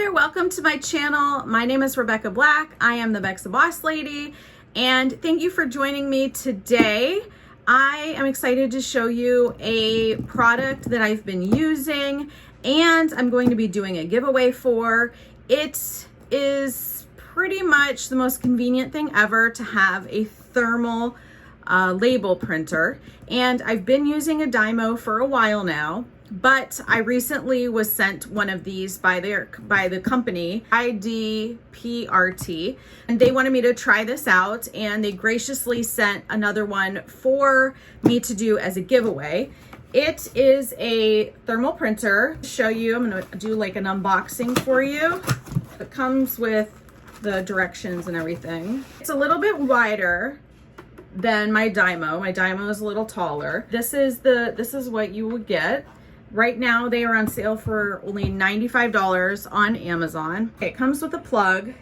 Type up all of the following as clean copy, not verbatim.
there, welcome to my channel. My name is Rebecca Black. I am the Bexa Boss Lady, and thank you for joining me today. I am excited to show you a product that I've been using and I'm going to be doing a giveaway for. It is pretty much the most convenient thing ever to have a thermal label printer, and I've been using a Dymo for a while now. But I recently was sent one of these by the company iDPRT, and they wanted me to try this out, and they graciously sent another one for me to do as a giveaway. It is a thermal printer. Show you, I'm gonna do like an unboxing for you. It comes with the directions and everything. It's a little bit wider than my Dymo. My Dymo is a little taller. This is what you would get. Right now they are on sale for only $95 on Amazon. It comes with a plug.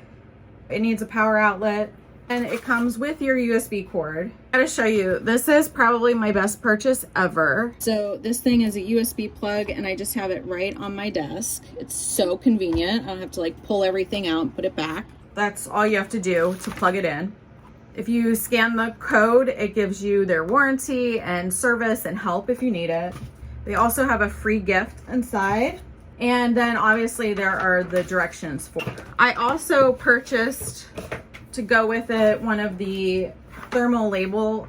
It needs a power outlet, and it comes with your USB cord. I gotta show you, this is probably my best purchase ever. So this thing is a USB plug, and I just have it right on my desk. It's so convenient. I don't have to like pull everything out and put it back. That's all you have to do to plug it in. If you scan the code, it gives you their warranty and service and help if you need it. They also have a free gift inside. And then obviously there are the directions for it. I also purchased, to go with it, one of the thermal label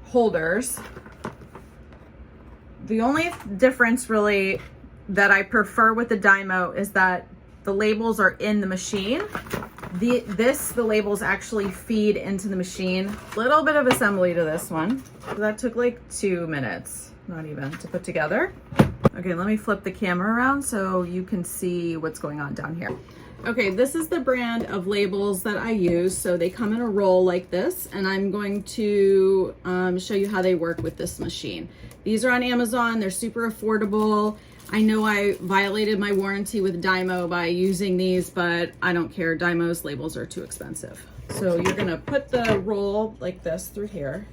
holders. The only difference really that I prefer with the Dymo is that the labels are in the machine. The labels actually feed into the machine. Little bit of assembly to this one. That took like 2 minutes. Not even, to put together. Okay, let me flip the camera around so you can see what's going on down here. Okay, this is the brand of labels that I use. So they come in a roll like this, and I'm going to show you how they work with this machine. These are on Amazon. They're super affordable. I know I violated my warranty with Dymo by using these, but I don't care. Dymo's labels are too expensive. So you're gonna put the roll like this through here.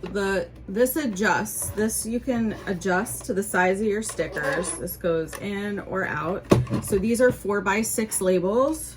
This adjusts. This you can adjust to the size of your stickers. This goes in or out. So these are 4x6 labels.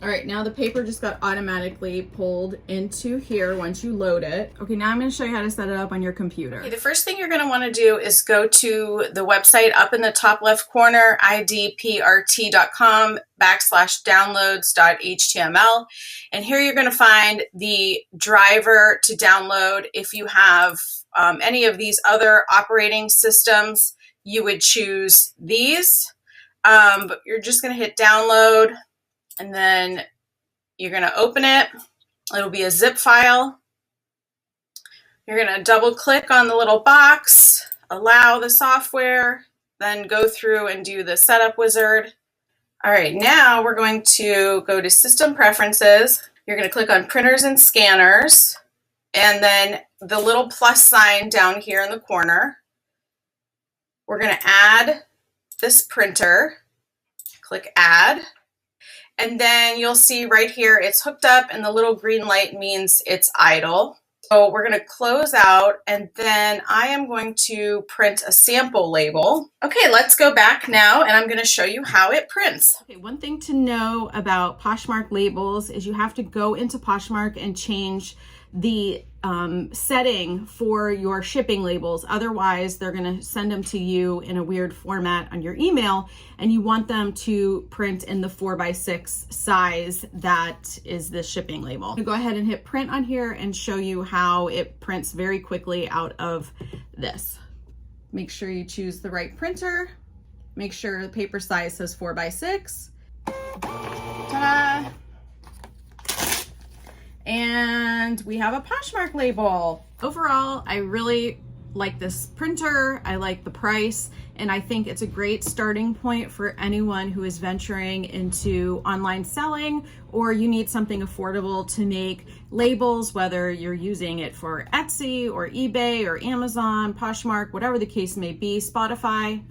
All right, now the paper just got automatically pulled into here once you load it. Okay, now I'm gonna show you how to set it up on your computer. Okay, the first thing you're gonna wanna do is go to the website up in the top left corner, idprt.com/downloads.html. And here you're gonna find the driver to download. If you have any of these other operating systems, you would choose these. But you're just gonna hit download, and then you're going to open it. It'll be a zip file. You're going to double click on the little box, allow the software, then go through and do the setup wizard. All right, now we're going to go to System Preferences. You're going to click on Printers and Scanners, and then the little plus sign down here in the corner. We're going to add this printer. Click Add. And then you'll see right here, it's hooked up, and the little green light means it's idle. So we're going to close out, and then I am going to print a sample label. Okay, let's go back now, and I'm going to show you how it prints. Okay, one thing to know about Poshmark labels is you have to go into Poshmark and change the setting for your shipping labels. Otherwise, they're going to send them to you in a weird format on your email, and you want them to print in the 4x6 size that is the shipping label. I'm going to go ahead and hit print on here and show you how it prints very quickly out of this. Make sure you choose the right printer. Make sure the paper size says 4x6. Ta-da! And we have a Poshmark label. Overall, I really like this printer. I like the price, and I think it's a great starting point for anyone who is venturing into online selling, or you need something affordable to make labels, whether you're using it for Etsy or eBay or Amazon, Poshmark, whatever the case may be, Shopify.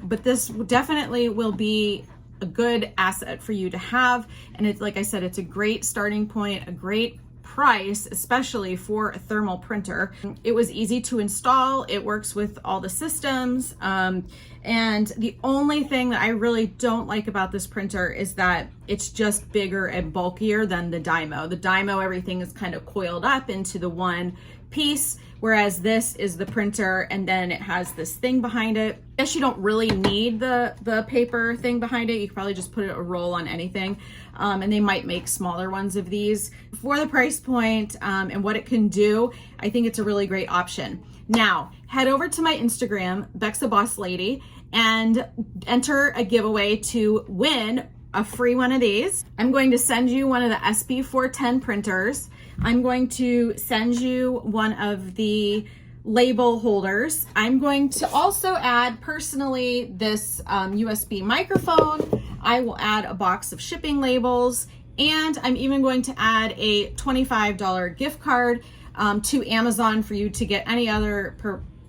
But this definitely will be a good asset for you to have. And it's, like I said, it's a great starting point, a great price, especially for a thermal printer. It was easy to install. It works with all the systems. And the only thing that I really don't like about this printer is that it's just bigger and bulkier than the Dymo. The Dymo, everything is kind of coiled up into the one piece, whereas this is the printer and then it has this thing behind it. I guess you don't really need the paper thing behind it. You could probably just put a roll on anything. And they might make smaller ones of these. For the price point and what it can do, I think it's a really great option. Now, head over to my Instagram, Bexa Boss Lady, and enter a giveaway to win a free one of these. I'm going to send you one of the SP410 printers. I'm going to send you one of the label holders. I'm going to also add personally this USB microphone. I will add a box of shipping labels, and I'm even going to add a $25 gift card to Amazon for you to get any other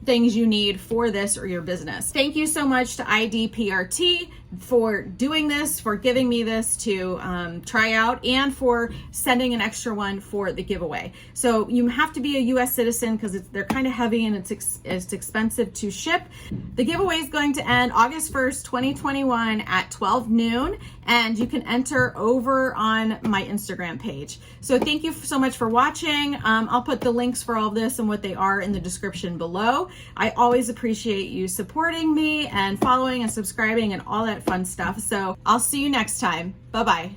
things you need for this or your business. Thank you so much to iDPRT for doing this, for giving me this to try out, and for sending an extra one for the giveaway. So you have to be a US citizen because they're kind of heavy and it's expensive to ship. The giveaway is going to end August 1st, 2021 at 12 noon, and you can enter over on my Instagram page. So thank you so much for watching. I'll put the links for all of this and what they are in the description below. I always appreciate you supporting me and following and subscribing and all that fun stuff. So I'll see you next time. Bye-bye.